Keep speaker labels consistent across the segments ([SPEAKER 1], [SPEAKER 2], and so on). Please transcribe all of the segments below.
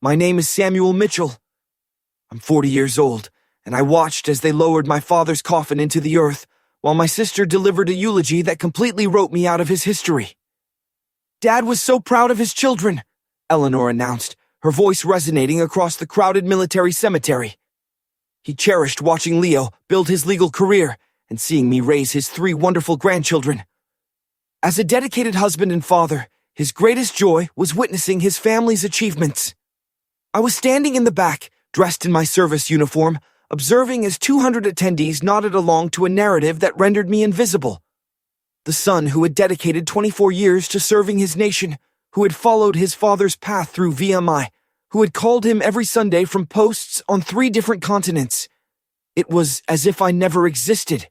[SPEAKER 1] My name is Samuel Mitchell. I'm 40 years old, and I watched as they lowered my father's coffin into the earth, while my sister delivered a eulogy that completely wrote me out of his history. Dad was so proud of his children, Eleanor announced, her voice resonating across the crowded military cemetery. He cherished watching Leo build his legal career and seeing me raise his 3 wonderful grandchildren. As a dedicated husband and father, his greatest joy was witnessing his family's achievements. I was standing in the back, dressed in my service uniform, observing as 200 attendees nodded along to a narrative that rendered me invisible. The son who had dedicated 24 years to serving his nation, who had followed his father's path through VMI, who had called him every Sunday from posts on 3 different continents. It was as if I never existed.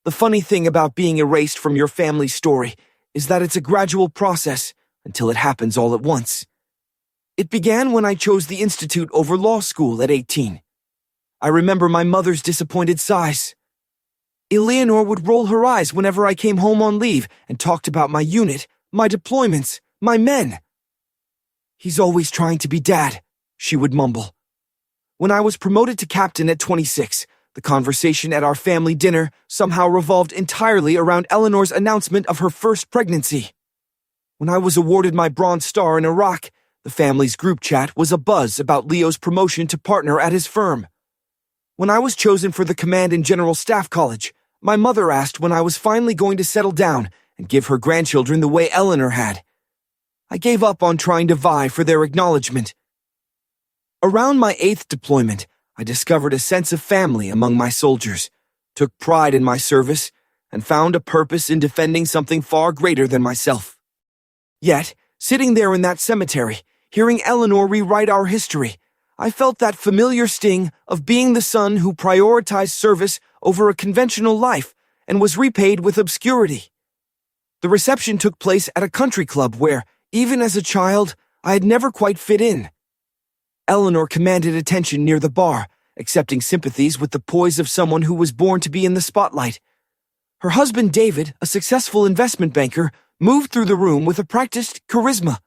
[SPEAKER 1] The funny thing about being erased from your family's story is that it's a gradual process until it happens all at once. It began when I chose the Institute over law school at 18. I remember my mother's disappointed sighs. Eleanor would roll her eyes whenever I came home on leave and talked about my unit, my deployments, my men. "He's always trying to be dad," she would mumble. When I was promoted to captain at 26, the conversation at our family dinner somehow revolved entirely around Eleanor's announcement of her first pregnancy. When I was awarded my Bronze Star in Iraq, the family's group chat was abuzz about Leo's promotion to partner at his firm. When I was chosen for the Command and General Staff College, my mother asked when I was finally going to settle down and give her grandchildren the way Eleanor had. I gave up on trying to vie for their acknowledgement. Around my 8th deployment, I discovered a sense of family among my soldiers, took pride in my service, and found a purpose in defending something far greater than myself. Yet, sitting there in that cemetery, hearing Eleanor rewrite our history, I felt that familiar sting of being the son who prioritized service over a conventional life and was repaid with obscurity. The reception took place at a country club where, even as a child, I had never quite fit in. Eleanor commanded attention near the bar, accepting sympathies with the poise of someone who was born to be in the spotlight. Her husband David, a successful investment banker, moved through the room with a practiced charisma.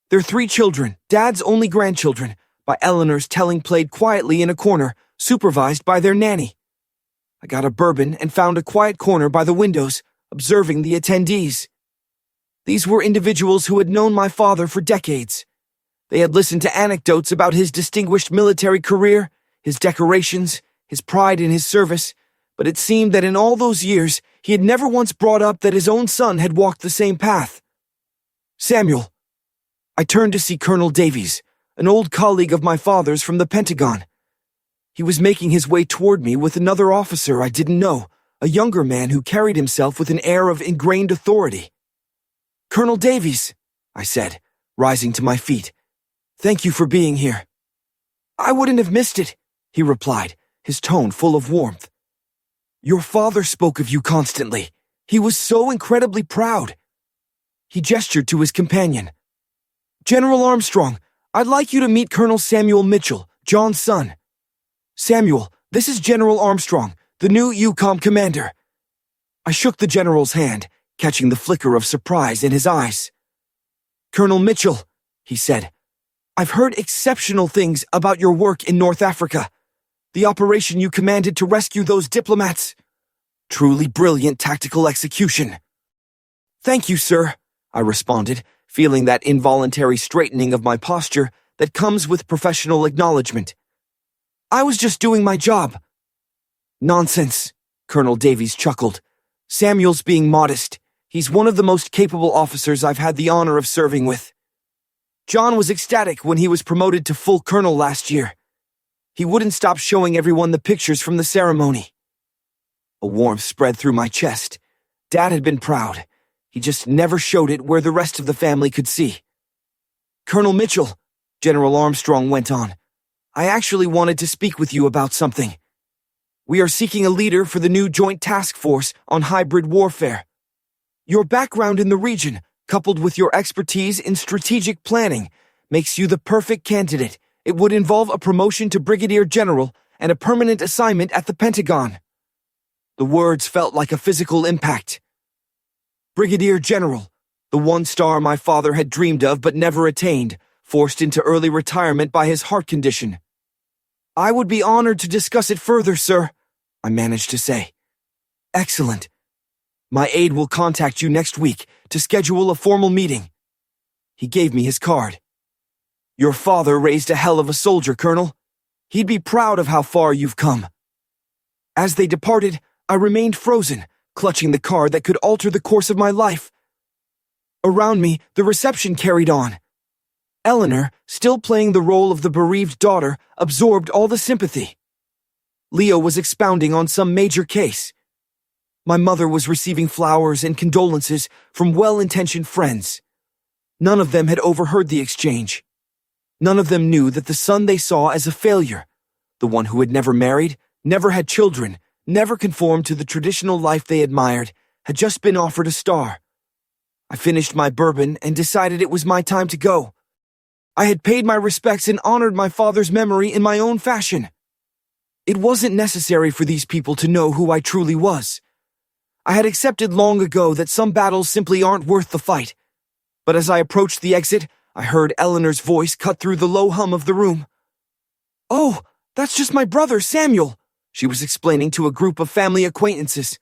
[SPEAKER 1] Their 3 children, Dad's only grandchildren, by Eleanor's telling played quietly in a corner, supervised by their nanny. I got a bourbon and found a quiet corner by the windows, observing the attendees. These were individuals who had known my father for decades. They had listened to anecdotes about his distinguished military career, his decorations, his pride in his service, but it seemed that in all those years, he had never once brought up that his own son had walked the same path. "Samuel." I turned to see Colonel Davies, an old colleague of my father's from the Pentagon. He was making his way toward me with another officer I didn't know, a younger man who carried himself with an air of ingrained authority. "Colonel Davies," I said, rising to my feet. "Thank you for being here." "I wouldn't have missed it," he replied, his tone full of warmth. "Your father spoke of you constantly. He was so incredibly proud." He gestured to his companion. "General Armstrong, I'd like you to meet Colonel Samuel Mitchell, John's son. Samuel, this is General Armstrong, the new EUCOM commander." I shook the general's hand, catching the flicker of surprise in his eyes. "Colonel Mitchell," he said, "I've heard exceptional things about your work in North Africa. The operation you commanded to rescue those diplomats. Truly brilliant tactical execution." "Thank you, sir," I responded, feeling that involuntary straightening of my posture that comes with professional acknowledgement. "I was just doing my job." "Nonsense," Colonel Davies chuckled. "Samuel's being modest. He's one of the most capable officers I've had the honor of serving with. John was ecstatic when he was promoted to full colonel last year. He wouldn't stop showing everyone the pictures from the ceremony." A warmth spread through my chest. Dad had been proud. He just never showed it where the rest of the family could see. "Colonel Mitchell," General Armstrong went on, "I actually wanted to speak with you about something. We are seeking a leader for the new Joint Task Force on Hybrid Warfare. Your background in the region, coupled with your expertise in strategic planning, makes you the perfect candidate. It would involve a promotion to Brigadier General and a permanent assignment at the Pentagon." The words felt like a physical impact. Brigadier General, the 1 star my father had dreamed of but never attained, forced into early retirement by his heart condition. "I would be honored to discuss it further, sir," I managed to say. "Excellent. My aide will contact you next week to schedule a formal meeting." He gave me his card. "Your father raised a hell of a soldier, Colonel. He'd be proud of how far you've come." As they departed, I remained frozen, clutching the card that could alter the course of my life. Around me, the reception carried on. Eleanor, still playing the role of the bereaved daughter, absorbed all the sympathy. Leo was expounding on some major case. My mother was receiving flowers and condolences from well-intentioned friends. None of them had overheard the exchange. None of them knew that the son they saw as a failure, the one who had never married, never had children, never conformed to the traditional life they admired, had just been offered a star. I finished my bourbon and decided it was my time to go. I had paid my respects and honored my father's memory in my own fashion. It wasn't necessary for these people to know who I truly was. I had accepted long ago that some battles simply aren't worth the fight. But as I approached the exit, I heard Eleanor's voice cut through the low hum of the room. "Oh, that's just my brother, Samuel," she was explaining to a group of family acquaintances.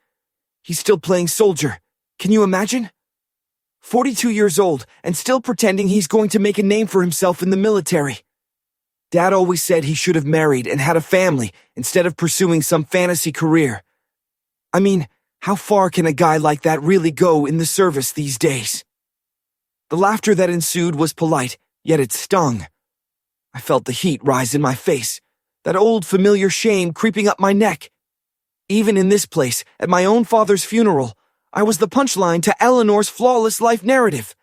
[SPEAKER 1] "He's still playing soldier. Can you imagine? 42 years old and still pretending he's going to make a name for himself in the military. Dad always said he should have married and had a family instead of pursuing some fantasy career. I mean, how far can a guy like that really go in the service these days?" The laughter that ensued was polite, yet it stung. I felt the heat rise in my face, that old familiar shame creeping up my neck. Even in this place, at my own father's funeral, I was the punchline to Eleanor's flawless life narrative.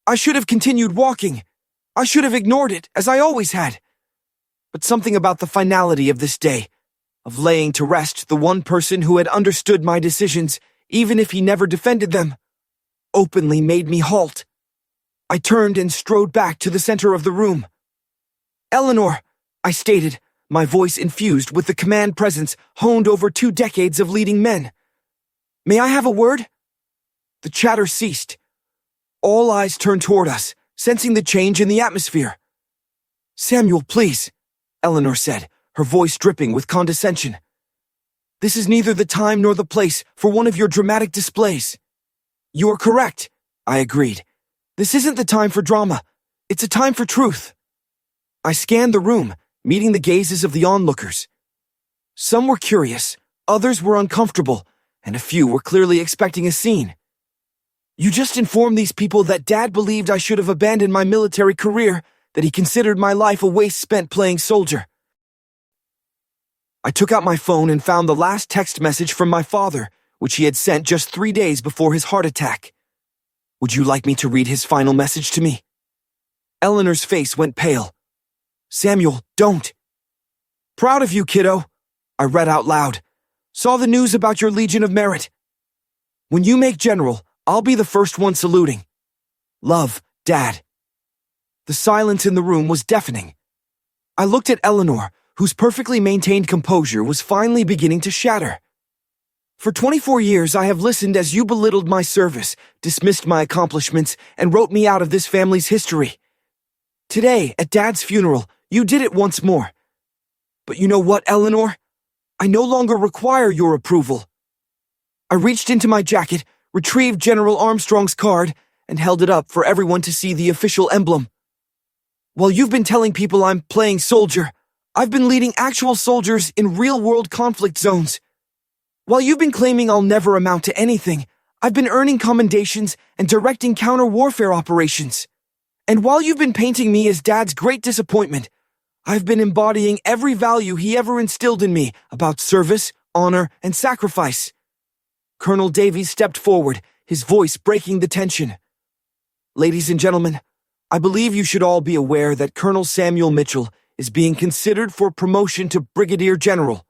[SPEAKER 1] I should have continued walking. I should have ignored it, as I always had. But something about the finality of this day, of laying to rest the one person who had understood my decisions, even if he never defended them, openly made me halt. I turned and strode back to the center of the room. "Eleanor," I stated, my voice infused with the command presence honed over 2 decades of leading men. "May I have a word?" The chatter ceased. All eyes turned toward us, sensing the change in the atmosphere. "Samuel, please," Eleanor said, her voice dripping with condescension. "This is neither the time nor the place for one of your dramatic displays." "You're correct," I agreed. "This isn't the time for drama. It's a time for truth." I scanned the room, meeting the gazes of the onlookers. Some were curious, others were uncomfortable, and a few were clearly expecting a scene. "You just informed these people that Dad believed I should have abandoned my military career, that he considered my life a waste spent playing soldier." I took out my phone and found the last text message from my father, which he had sent just 3 days before his heart attack. "Would you like me to read his final message to me?" Eleanor's face went pale. "Samuel, don't." "Proud of you, kiddo," I read out loud. "Saw the news about your Legion of Merit. When you make general, I'll be the first one saluting. Love, Dad." The silence in the room was deafening. I looked at Eleanor, whose perfectly maintained composure was finally beginning to shatter. "For 24 years I have listened as you belittled my service, dismissed my accomplishments, and wrote me out of this family's history. Today, at Dad's funeral, you did it once more. But you know what, Eleanor? I no longer require your approval." I reached into my jacket, retrieved General Armstrong's card, and held it up for everyone to see the official emblem. "While you've been telling people I'm playing soldier, I've been leading actual soldiers in real-world conflict zones. While you've been claiming I'll never amount to anything, I've been earning commendations and directing counter-warfare operations. And while you've been painting me as Dad's great disappointment, I've been embodying every value he ever instilled in me about service, honor, and sacrifice." Colonel Davies stepped forward, his voice breaking the tension. "Ladies and gentlemen, I believe you should all be aware that Colonel Samuel Mitchell is being considered for promotion to Brigadier General.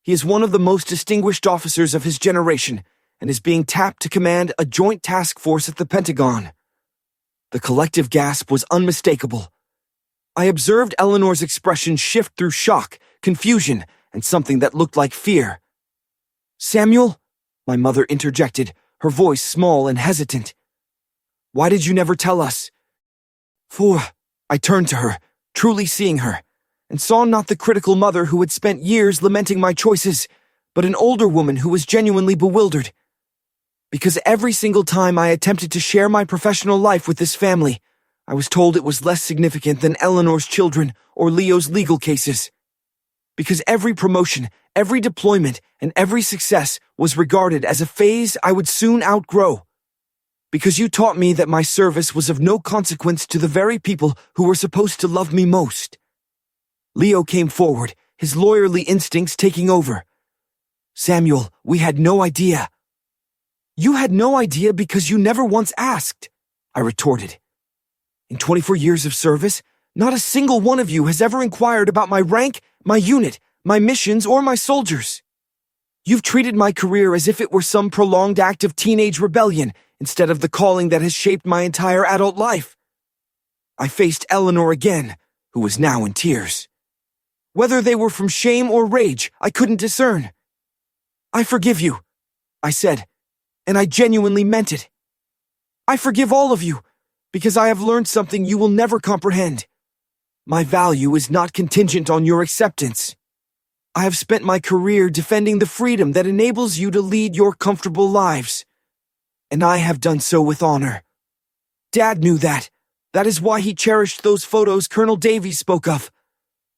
[SPEAKER 1] He is one of the most distinguished officers of his generation and is being tapped to command a joint task force at the Pentagon." The collective gasp was unmistakable. I observed Eleanor's expression shift through shock, confusion, and something that looked like fear. "Samuel?" my mother interjected, her voice small and hesitant. "Why did you never tell us?" "For," I turned to her, truly seeing her, and saw not the critical mother who had spent years lamenting my choices, but an older woman who was genuinely bewildered. Because every single time I attempted to share my professional life with this family, I was told it was less significant than Eleanor's children or Leo's legal cases. Because every promotion, every deployment, and every success was regarded as a phase I would soon outgrow. Because you taught me that my service was of no consequence to the very people who were supposed to love me most. Leo came forward, his lawyerly instincts taking over. Samuel, we had no idea. You had no idea because you never once asked, I retorted. In 24 years of service, not a single one of you has ever inquired about my rank, my unit, my missions, or my soldiers. You've treated my career as if it were some prolonged act of teenage rebellion instead of the calling that has shaped my entire adult life. I faced Eleanor again, who was now in tears. Whether they were from shame or rage, I couldn't discern. I forgive you, I said, and I genuinely meant it. I forgive all of you, because I have learned something you will never comprehend. My value is not contingent on your acceptance. I have spent my career defending the freedom that enables you to lead your comfortable lives, and I have done so with honor. Dad knew that. That is why he cherished those photos Colonel Davies spoke of.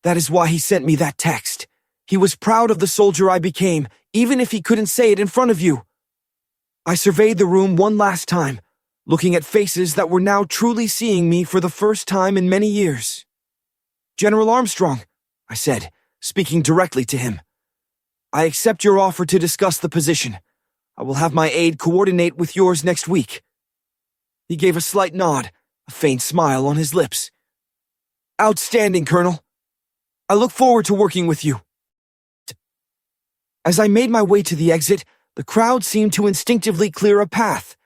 [SPEAKER 1] That is why he sent me that text. He was proud of the soldier I became, even if he couldn't say it in front of you. I surveyed the room one last time, looking at faces that were now truly seeing me for the first time in many years. General Armstrong, I said, speaking directly to him. I accept your offer to discuss the position. I will have my aide coordinate with yours next week. He gave a slight nod, a faint smile on his lips. Outstanding, Colonel. I look forward to working with you. As I made my way to the exit, the crowd seemed to instinctively clear a path.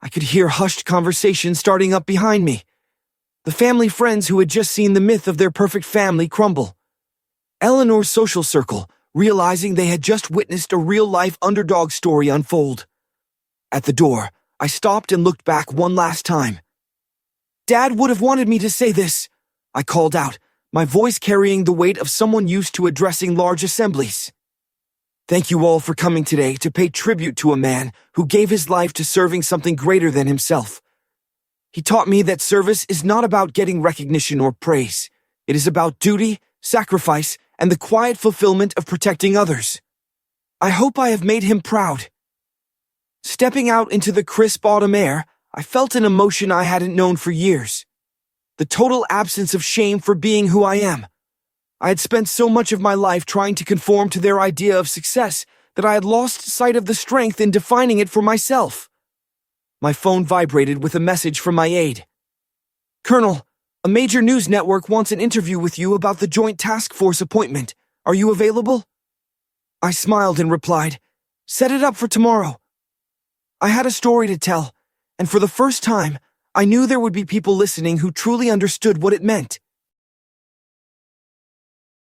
[SPEAKER 1] I could hear hushed conversation starting up behind me. The family friends who had just seen the myth of their perfect family crumble. Eleanor's social circle, realizing they had just witnessed a real-life underdog story unfold. At the door, I stopped and looked back one last time. Dad would have wanted me to say this, I called out, my voice carrying the weight of someone used to addressing large assemblies. Thank you all for coming today to pay tribute to a man who gave his life to serving something greater than himself. He taught me that service is not about getting recognition or praise. It is about duty, sacrifice, and the quiet fulfillment of protecting others. I hope I have made him proud. Stepping out into the crisp autumn air, I felt an emotion I hadn't known for years. The total absence of shame for being who I am. I had spent so much of my life trying to conform to their idea of success that I had lost sight of the strength in defining it for myself. My phone vibrated with a message from my aide. Colonel, a major news network wants an interview with you about the Joint Task Force appointment. Are you available? I smiled and replied, set it up for tomorrow. I had a story to tell, and for the first time, I knew there would be people listening who truly understood what it meant.